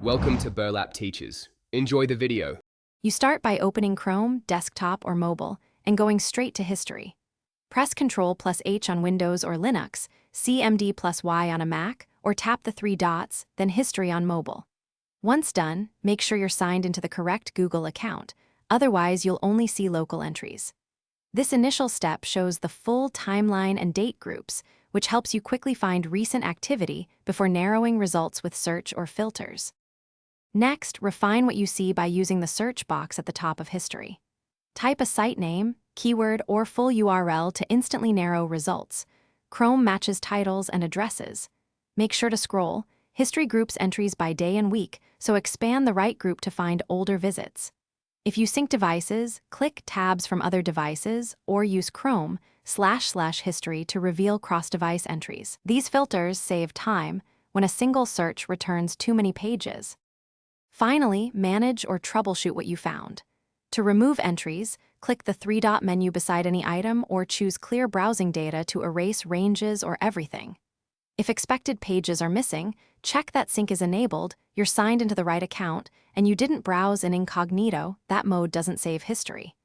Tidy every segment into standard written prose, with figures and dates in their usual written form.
Welcome to Burlap Teachers. Enjoy the video. You start by opening Chrome, desktop, or mobile, and going straight to History. Press Ctrl+H on Windows or Linux, CMD+Y on a Mac, or tap the three dots, then History on mobile. Once done, make sure you're signed into the correct Google account, otherwise you'll only see local entries. This initial step shows the full timeline and date groups, which helps you quickly find recent activity before narrowing results with search or filters. Next, refine what you see by using the search box at the top of History. Type a site name, keyword, or full URL to instantly narrow results. Chrome matches titles and addresses. Make sure to scroll. History groups entries by day and week, so expand the right group to find older visits. If you sync devices, click tabs from other devices, or use Chrome//history to reveal cross-device entries. These filters save time when a single search returns too many pages. Finally, manage or troubleshoot what you found. To remove entries, click the three-dot menu beside any item or choose Clear Browsing Data to erase ranges or everything. If expected pages are missing, check that sync is enabled, you're signed into the right account, and you didn't browse in incognito. That mode doesn't save history.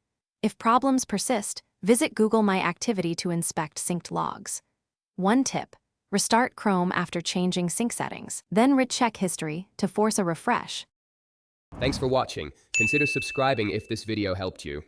If problems persist, visit Google My Activity to inspect synced logs. One tip: restart Chrome after changing sync settings, then recheck history to force a refresh. Thanks for watching. Consider subscribing if this video helped you.